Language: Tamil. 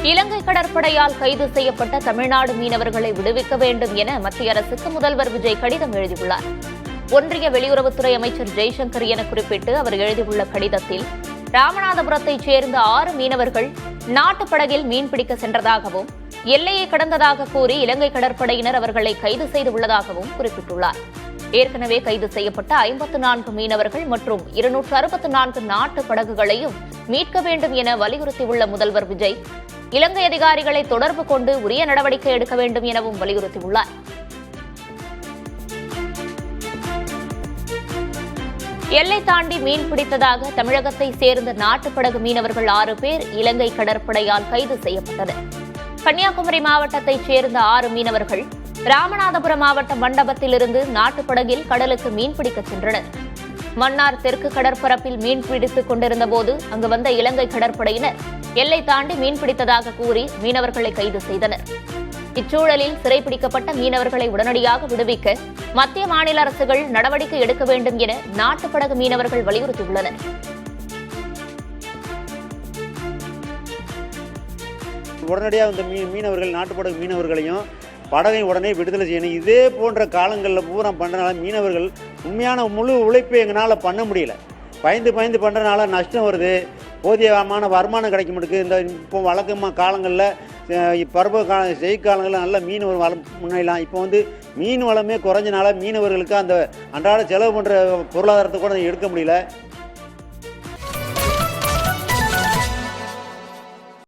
இலங்கை கடற்படையால் கைது செய்யப்பட்ட தமிழ்நாடு மீனவர்களை விடுவிக்க வேண்டும் என மத்திய அரசுக்கு முதல்வர் விஜய் கடிதம் எழுதியுள்ளார். ஒன்றிய வெளியுறவுத்துறை அமைச்சர் ஜெய்சங்கர் என குறிப்பிட்டு அவர் எழுதியுள்ள கடிதத்தில், ராமநாதபுரத்தைச் சேர்ந்த 6 மீனவர்கள் நாட்டுப்படகில் மீன்பிடிக்க சென்றதாகவும், எல்லையை கடந்ததாக கூறி இலங்கை கடற்படையினர் அவர்களை கைது செய்துள்ளதாகவும் குறிப்பிட்டுள்ளார். ஏற்கனவே கைது செய்யப்பட்ட 54 மீனவர்கள் மற்றும் 264 நாட்டு படகுகளையும் மீட்க வேண்டும் என வலியுறுத்தியுள்ள முதல்வர் விஜய், இலங்கை அதிகாரிகளை தொடர்பு கொண்டு உரிய நடவடிக்கை எடுக்க வேண்டும் எனவும் வலியுறுத்தியுள்ளார். எல்லை தாண்டி மீன் பிடித்ததாக தமிழகத்தை சேர்ந்த நாட்டுப்படகு மீனவர்கள் 6 பேர் இலங்கை கடற்படையால் கைது செய்யப்பட்டனர். கன்னியாகுமரி மாவட்டத்தைச் சேர்ந்த 6 மீனவர்கள் ராமநாதபுரம் மாவட்ட மண்டபத்திலிருந்து நாட்டுப்படகில் கடலுக்கு மீன்பிடிக்கச் சென்றனர். மன்னார் தெற்கு கடற்பரப்பில் மீன்பிடித்துக் கொண்டிருந்தபோது அங்கு வந்த இலங்கை கடற்படையினர் எல்லை தாண்டி மீன்பிடித்ததாக கூறி மீனவர்களை கைது செய்தனர். இச்சூழலில் சிறைப்பிடிக்கப்பட்ட மீனவர்களை உடனடியாக விடுவிக்க மத்திய மாநில அரசுகள் நடவடிக்கை எடுக்க வேண்டும் என நாட்டுப்படகு மீனவர்கள் வலியுறுத்தியுள்ளனர். உடனடியாக இந்த மீனவர்கள் நாட்டுப்படகு மீனவர்களையும் படகை உடனே விடுதலை செய்யணும். இதே போன்ற காலங்களில் பூரா பண்ணுறனால மீனவர்கள் உண்மையான முழு உழைப்பை எங்களால் பண்ண முடியல. பயந்து பண்ணுறதுனால நஷ்டம் வருது. போதியமான வருமானம் கிடைக்க மாட்டேங்குது. இந்த இப்போ வழக்கமாக காலங்களில் பருவ செய்காலங்களில் நல்ல மீன் வளம் முன்னெல்லாம் இப்போ மீன் வளமே குறைஞ்சனால மீனவர்களுக்கு அந்த அன்றாட செலவு பண்ணுற பொருளாதாரத்தை கூட எடுக்க முடியல.